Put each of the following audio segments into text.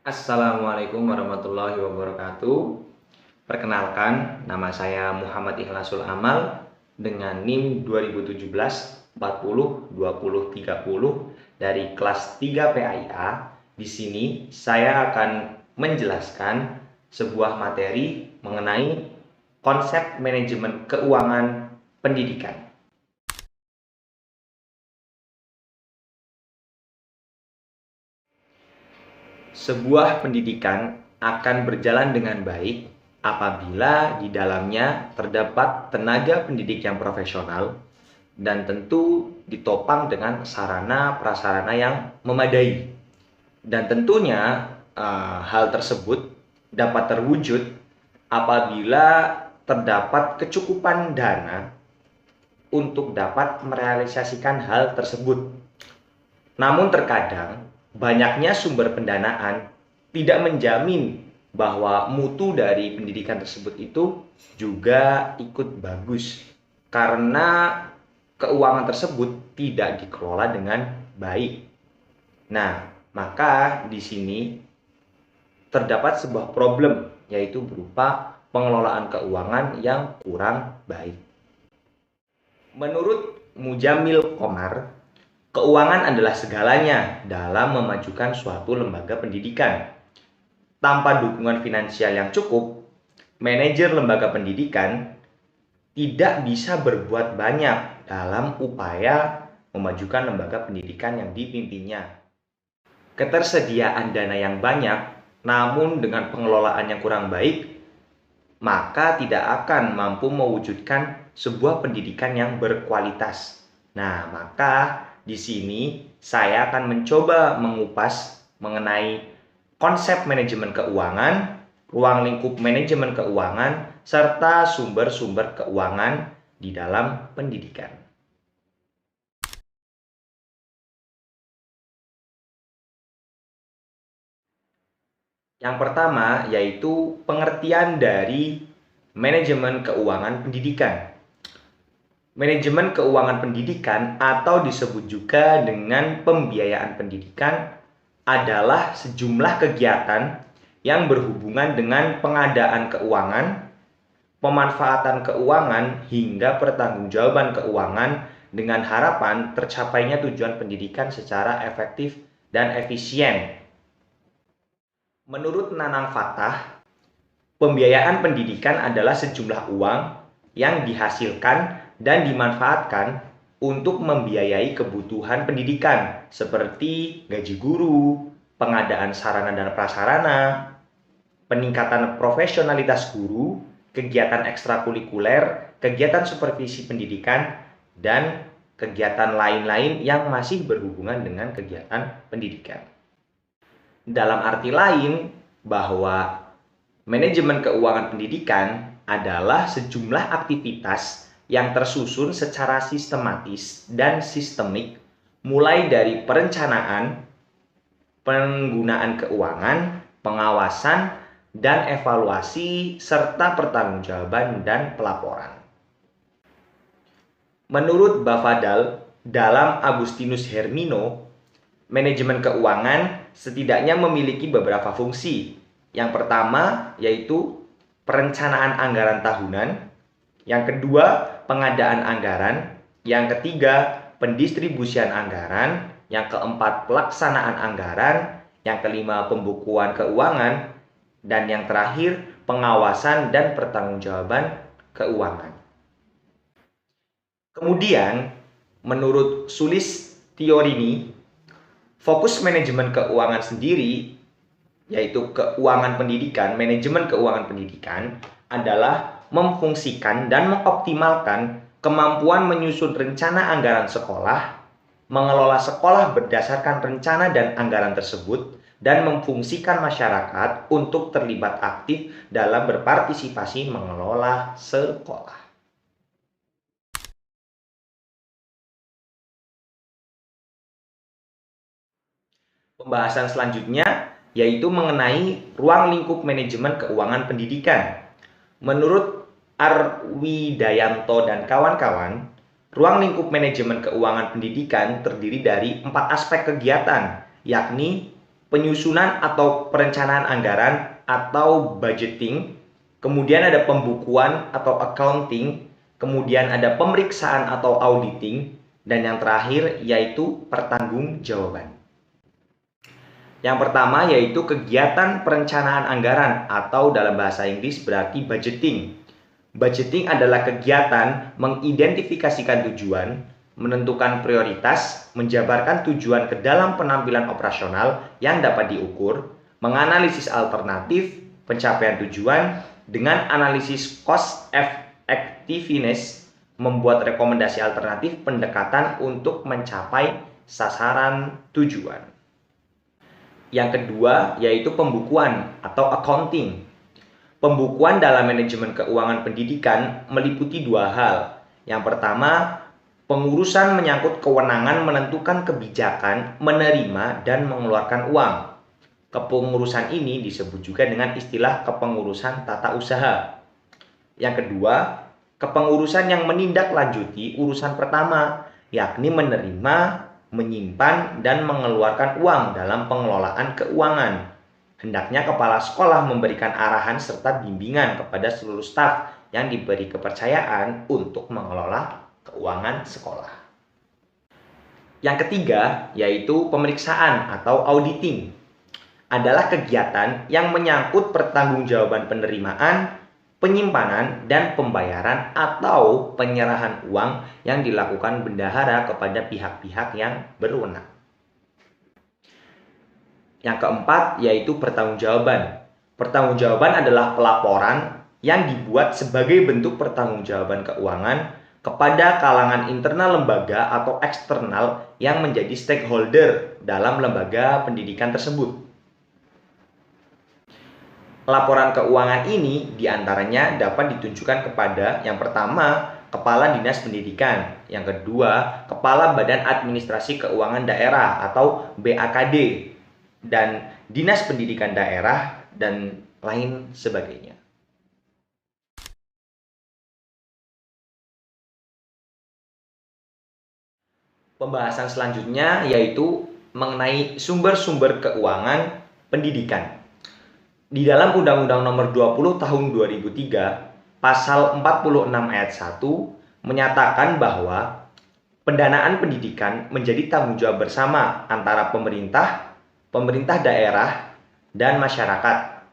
Assalamualaikum warahmatullahi wabarakatuh. Perkenalkan, nama saya Muhammad Ikhlasul Amal dengan NIM 2017 40 20 30 dari kelas 3 PAIA. Di sini saya akan menjelaskan sebuah materi mengenai konsep manajemen keuangan pendidikan. Sebuah pendidikan akan berjalan dengan baik apabila di dalamnya terdapat tenaga pendidik yang profesional dan tentu ditopang dengan sarana-prasarana yang memadai. Dan tentunya hal tersebut dapat terwujud apabila terdapat kecukupan dana untuk dapat merealisasikan hal tersebut. Namun terkadang banyaknya sumber pendanaan tidak menjamin bahwa mutu dari pendidikan tersebut itu juga ikut bagus karena keuangan tersebut tidak dikelola dengan baik. Nah, maka di sini terdapat sebuah problem, yaitu berupa pengelolaan keuangan yang kurang baik. Menurut Mujamil Komar, keuangan adalah segalanya dalam memajukan suatu lembaga pendidikan. Tanpa dukungan finansial yang cukup, manajer lembaga pendidikan tidak bisa berbuat banyak dalam upaya memajukan lembaga pendidikan yang dipimpinnya. Ketersediaan dana yang banyak, namun dengan pengelolaan yang kurang baik, maka tidak akan mampu mewujudkan sebuah pendidikan yang berkualitas. Nah, maka di sini saya akan mencoba mengupas mengenai konsep manajemen keuangan, ruang lingkup manajemen keuangan, serta sumber-sumber keuangan di dalam pendidikan. Yang pertama yaitu pengertian dari manajemen keuangan pendidikan. Manajemen keuangan pendidikan atau disebut juga dengan pembiayaan pendidikan adalah sejumlah kegiatan yang berhubungan dengan pengadaan keuangan, pemanfaatan keuangan, hingga pertanggungjawaban keuangan dengan harapan tercapainya tujuan pendidikan secara efektif dan efisien. Menurut Nanang Fatah, pembiayaan pendidikan adalah sejumlah uang yang dihasilkan dan dimanfaatkan untuk membiayai kebutuhan pendidikan seperti gaji guru, pengadaan sarana dan prasarana, peningkatan profesionalitas guru, kegiatan ekstrakurikuler, kegiatan supervisi pendidikan, dan kegiatan lain-lain yang masih berhubungan dengan kegiatan pendidikan. Dalam arti lain, bahwa manajemen keuangan pendidikan adalah sejumlah aktivitas yang tersusun secara sistematis dan sistemik, mulai dari perencanaan, penggunaan keuangan, pengawasan, dan evaluasi, serta pertanggungjawaban dan pelaporan. Menurut Bafadal, dalam Agustinus Hermino, manajemen keuangan setidaknya memiliki beberapa fungsi. Yang pertama yaitu perencanaan anggaran tahunan, yang kedua pengadaan anggaran, yang ketiga pendistribusian anggaran, yang keempat pelaksanaan anggaran, yang kelima pembukuan keuangan, dan yang terakhir pengawasan dan pertanggungjawaban keuangan. Kemudian menurut Sulis Tiorini, fokus manajemen keuangan sendiri, yaitu keuangan pendidikan, manajemen keuangan pendidikan adalah memfungsikan dan mengoptimalkan kemampuan menyusun rencana anggaran sekolah, mengelola sekolah berdasarkan rencana dan anggaran tersebut, dan memfungsikan masyarakat untuk terlibat aktif dalam berpartisipasi mengelola sekolah. Pembahasan selanjutnya yaitu mengenai ruang lingkup manajemen keuangan pendidikan. Menurut Arwidayanto dan kawan-kawan, ruang lingkup manajemen keuangan pendidikan terdiri dari 4 aspek kegiatan, yakni penyusunan atau perencanaan anggaran atau budgeting, kemudian ada pembukuan atau accounting, kemudian ada pemeriksaan atau auditing, dan yang terakhir yaitu pertanggungjawaban. Yang pertama yaitu kegiatan perencanaan anggaran atau dalam bahasa Inggris berarti budgeting. Budgeting adalah kegiatan mengidentifikasikan tujuan, menentukan prioritas, menjabarkan tujuan ke dalam penampilan operasional yang dapat diukur, menganalisis alternatif, pencapaian tujuan, dengan analisis cost effectiveness, membuat rekomendasi alternatif pendekatan untuk mencapai sasaran tujuan. Yang kedua yaitu pembukuan atau accounting. Pembukuan dalam manajemen keuangan pendidikan meliputi dua hal. Yang pertama, pengurusan menyangkut kewenangan menentukan kebijakan, menerima, dan mengeluarkan uang. Kepengurusan ini disebut juga dengan istilah kepengurusan tata usaha. Yang kedua, kepengurusan yang menindaklanjuti urusan pertama, yakni menerima, menyimpan, dan mengeluarkan uang dalam pengelolaan keuangan. Hendaknya kepala sekolah memberikan arahan serta bimbingan kepada seluruh staf yang diberi kepercayaan untuk mengelola keuangan sekolah. Yang ketiga, yaitu pemeriksaan atau auditing. Adalah kegiatan yang menyangkut pertanggungjawaban penerimaan, penyimpanan, dan pembayaran atau penyerahan uang yang dilakukan bendahara kepada pihak-pihak yang berwenang. Yang keempat yaitu pertanggungjawaban. Pertanggungjawaban adalah pelaporan yang dibuat sebagai bentuk pertanggungjawaban keuangan kepada kalangan internal lembaga atau eksternal yang menjadi stakeholder dalam lembaga pendidikan tersebut. Laporan keuangan ini diantaranya dapat ditunjukkan kepada yang pertama, Kepala Dinas Pendidikan, yang kedua, Kepala Badan Administrasi Keuangan Daerah atau BAKD, dan Dinas Pendidikan Daerah, dan lain sebagainya. Pembahasan selanjutnya yaitu mengenai sumber-sumber keuangan pendidikan. Di dalam Undang-Undang Nomor 20 Tahun 2003, Pasal 46 Ayat 1 menyatakan bahwa pendanaan pendidikan menjadi tanggung jawab bersama antara pemerintah, pemerintah daerah, dan masyarakat.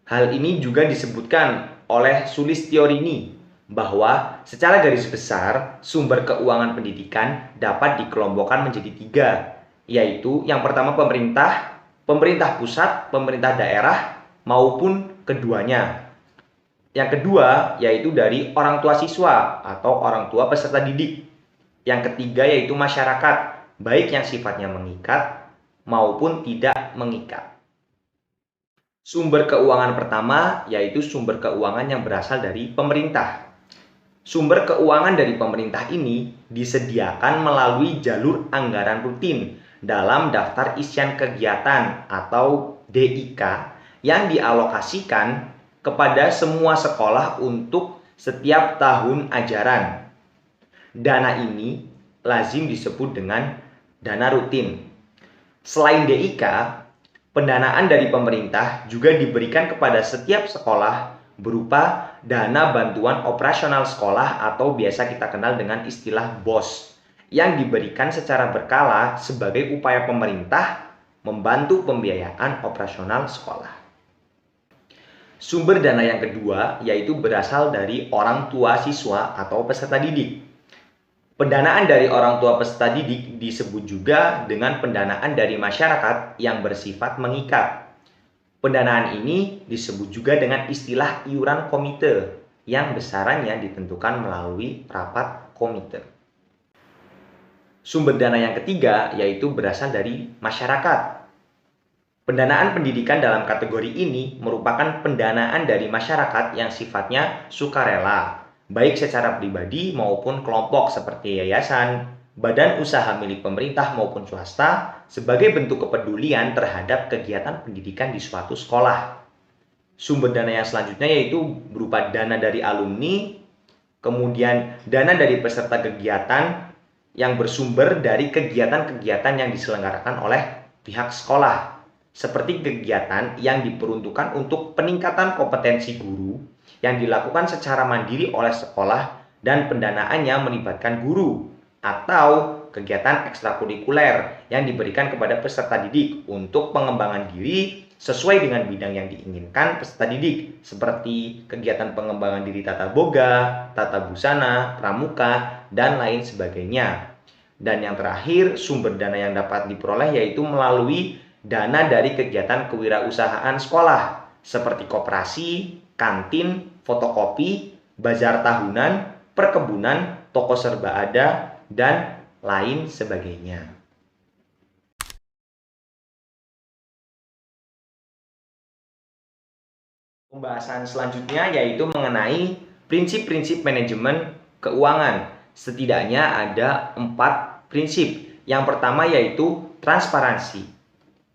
Hal ini juga disebutkan oleh Sulistyorini bahwa secara garis besar sumber keuangan pendidikan dapat dikelompokkan menjadi tiga, yaitu yang pertama pemerintah, pemerintah pusat, pemerintah daerah, maupun keduanya. Yang kedua yaitu dari orang tua siswa atau orang tua peserta didik. Yang ketiga yaitu masyarakat, baik yang sifatnya mengikat maupun tidak mengikat. Sumber keuangan pertama yaitu sumber keuangan yang berasal dari pemerintah. Sumber keuangan dari pemerintah ini disediakan melalui jalur anggaran rutin dalam daftar isian kegiatan atau DIK yang dialokasikan kepada semua sekolah untuk setiap tahun ajaran. Dana ini lazim disebut dengan dana rutin. Selain DIK, pendanaan dari pemerintah juga diberikan kepada setiap sekolah berupa dana bantuan operasional sekolah atau biasa kita kenal dengan istilah BOS yang diberikan secara berkala sebagai upaya pemerintah membantu pembiayaan operasional sekolah. Sumber dana yang kedua yaitu berasal dari orang tua siswa atau peserta didik. Pendanaan dari orang tua peserta didik disebut juga dengan pendanaan dari masyarakat yang bersifat mengikat. Pendanaan ini disebut juga dengan istilah iuran komite yang besarannya ditentukan melalui rapat komite. Sumber dana yang ketiga yaitu berasal dari masyarakat. Pendanaan pendidikan dalam kategori ini merupakan pendanaan dari masyarakat yang sifatnya sukarela, baik secara pribadi maupun kelompok seperti yayasan, badan usaha milik pemerintah maupun swasta, sebagai bentuk kepedulian terhadap kegiatan pendidikan di suatu sekolah. Sumber dana yang selanjutnya yaitu berupa dana dari alumni, kemudian dana dari peserta kegiatan yang bersumber dari kegiatan-kegiatan yang diselenggarakan oleh pihak sekolah. seperti kegiatan yang diperuntukkan untuk peningkatan kompetensi guru yang dilakukan secara mandiri oleh sekolah dan pendanaannya melibatkan guru, atau kegiatan ekstrakurikuler yang diberikan kepada peserta didik untuk pengembangan diri sesuai dengan bidang yang diinginkan peserta didik, seperti kegiatan pengembangan diri tata boga, tata busana, pramuka, dan lain sebagainya. Dan yang terakhir, sumber dana yang dapat diperoleh yaitu melalui dana dari kegiatan kewirausahaan sekolah, seperti koperasi, kantin, fotokopi, bazar tahunan, perkebunan, toko serba ada, dan lain sebagainya. Pembahasan selanjutnya yaitu mengenai prinsip-prinsip manajemen keuangan. Setidaknya ada 4 prinsip. Yang pertama yaitu transparansi.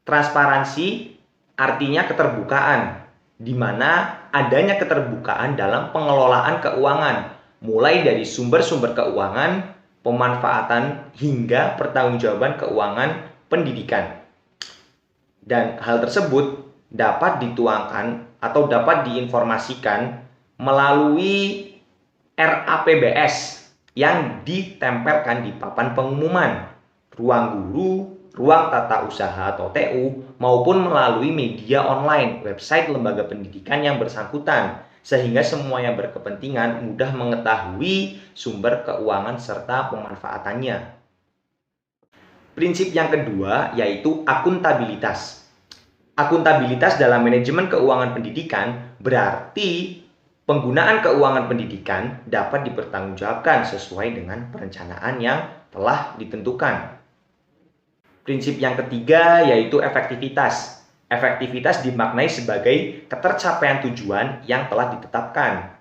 Transparansi artinya keterbukaan, di mana adanya keterbukaan dalam pengelolaan keuangan, mulai dari sumber-sumber keuangan, pemanfaatan, hingga pertanggungjawaban keuangan pendidikan. Dan hal tersebut dapat dituangkan atau dapat diinformasikan melalui RAPBS yang ditempelkan di papan pengumuman, ruang guru, ruang tata usaha atau TU, maupun melalui media online, website lembaga pendidikan yang bersangkutan, sehingga semua yang berkepentingan mudah mengetahui sumber keuangan serta pemanfaatannya. Prinsip yang kedua yaitu akuntabilitas. Akuntabilitas dalam manajemen keuangan pendidikan berarti penggunaan keuangan pendidikan dapat dipertanggungjawabkan sesuai dengan perencanaan yang telah ditentukan. Prinsip yang ketiga yaitu efektivitas. Efektivitas dimaknai sebagai ketercapaian tujuan yang telah ditetapkan.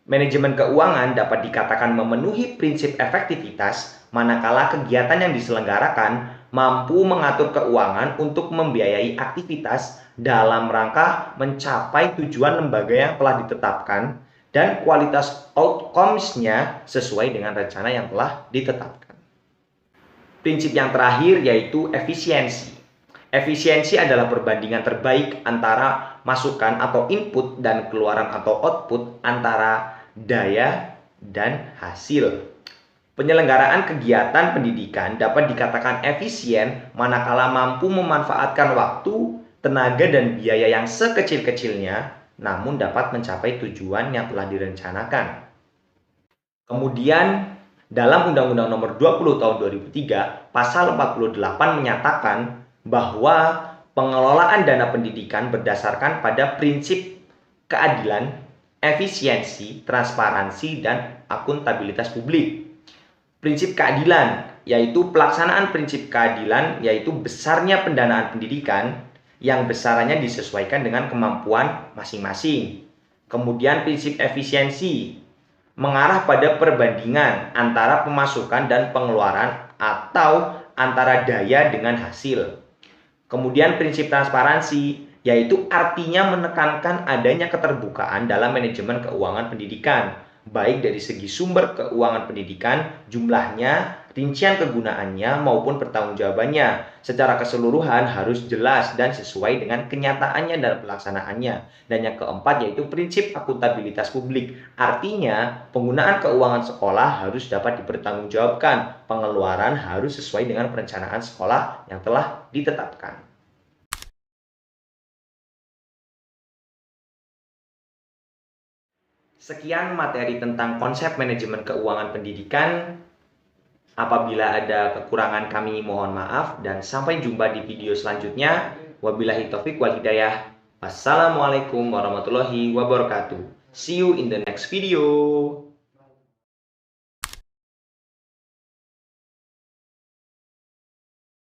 Manajemen keuangan dapat dikatakan memenuhi prinsip efektivitas manakala kegiatan yang diselenggarakan mampu mengatur keuangan untuk membiayai aktivitas dalam rangka mencapai tujuan lembaga yang telah ditetapkan dan kualitas outcomes-nya sesuai dengan rencana yang telah ditetapkan. Prinsip yang terakhir yaitu efisiensi. Efisiensi adalah perbandingan terbaik antara masukan atau input dan keluaran atau output antara daya dan hasil. Penyelenggaraan kegiatan pendidikan dapat dikatakan efisien manakala mampu memanfaatkan waktu, tenaga, dan biaya yang sekecil-kecilnya, namun dapat mencapai tujuan yang telah direncanakan. Kemudian, dalam Undang-Undang Nomor 20 Tahun 2003, Pasal 48 menyatakan bahwa pengelolaan dana pendidikan berdasarkan pada prinsip keadilan, efisiensi, transparansi, dan akuntabilitas publik. Prinsip keadilan yaitu pelaksanaan prinsip keadilan yaitu besarnya pendanaan pendidikan yang besarannya disesuaikan dengan kemampuan masing-masing. Kemudian prinsip efisiensi mengarah pada perbandingan antara pemasukan dan pengeluaran atau antara daya dengan hasil. Kemudian prinsip transparansi yaitu artinya menekankan adanya keterbukaan dalam manajemen keuangan pendidikan, baik dari segi sumber keuangan pendidikan, jumlahnya, rincian kegunaannya, maupun pertanggungjawabannya. Secara keseluruhan harus jelas dan sesuai dengan kenyataannya dan pelaksanaannya. Dan yang keempat yaitu prinsip akuntabilitas publik. Artinya, penggunaan keuangan sekolah harus dapat dipertanggungjawabkan. Pengeluaran harus sesuai dengan perencanaan sekolah yang telah ditetapkan. Sekian materi tentang konsep manajemen keuangan pendidikan. Apabila ada kekurangan kami mohon maaf dan sampai jumpa di video selanjutnya. Wabillahi taufik wal hidayah. Wassalamualaikum warahmatullahi wabarakatuh. See you in the next video.